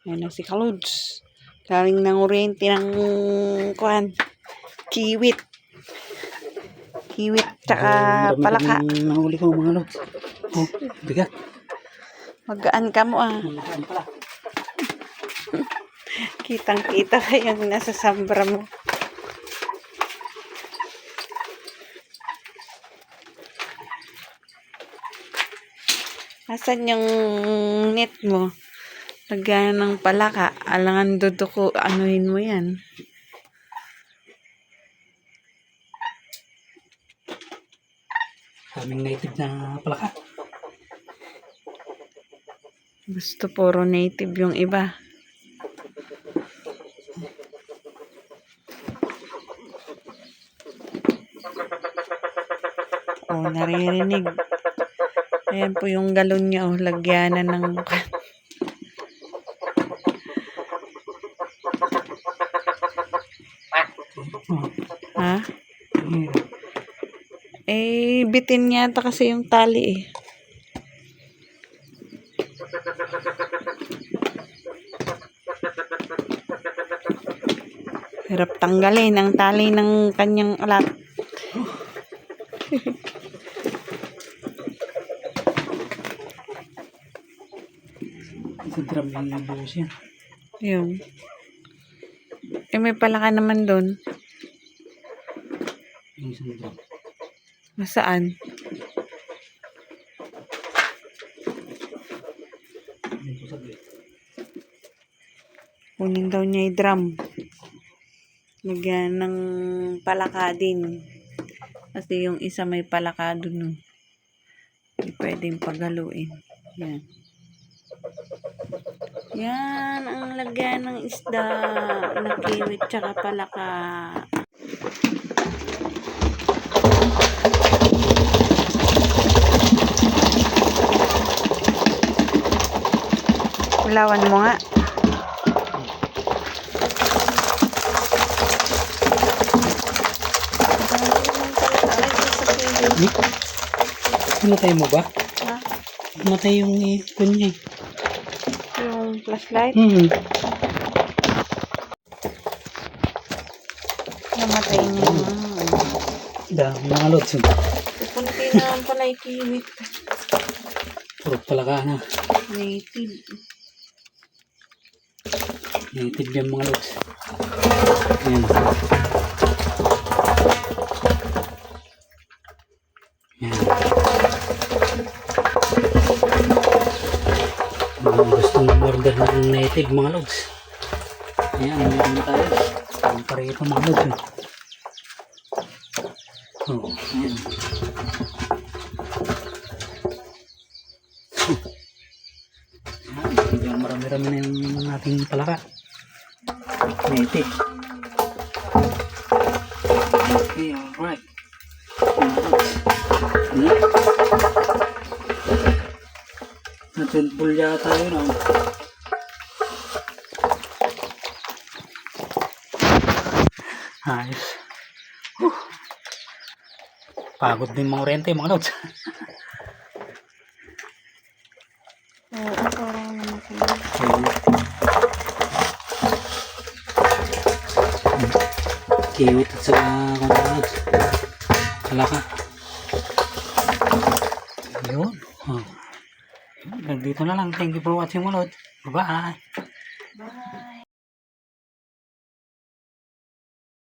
Ayan na si Kaludes. Galing ng oriente ng kiwit. Kiwit tsaka palaka. Nahuli ko mga lods. Oh, bigat. Magaan ka mo ah. Magaan pala. Kitang-kita ka yung nasa sambra mo. Asan yung net mo? Lagyan ng palaka. Alangan duduko. Anuhin mo yan. Kaming native na palaka. Gusto puro native yung iba. Oh, naririnig. Ayan po yung galon niya. Oh, lagyanan ng... Ha? Eh, bitin yata kasi yung tali eh. Hirap tanggalin ang tali ng kanyang alat. Sa drum yung buhos yan. Yung. Eh, may palaka naman doon. Yung isang drum. Masaan? Yung pusag eh. Kunin daw niya yung drum. Lagyan ng palaka din. Kasi yung isa may palaka doon. Hindi pwedeng paghaluin. Yan. Yan ang lagyan ng isda na kiwit tsaka palaka. Ilawan mo nga. Namatay mo ba? Ha? Namatay yung kunya. Yung flashlight? Namatay niya. Dami mga lods. Kunti na pala ikiwit. Puro palaka na. Native. Native yan mga lods. Ayan. Ayan. Mga gustong order ng native mga lods. Ayan, meron na tayo. Ang pareho mga lods. Oh, ayan. Ayan, marami-rami na yung ating palaka. Native. Okay, alright. Natin-pull yata yun, oh. Ayos. Pagod din mga oriente, mga lods. Oo, parang namatay. Kiwit at saka lods. Kalaka. Yun. Oh. Dito na lang. Thank you for watching mga lods. Bye-bye. Bye.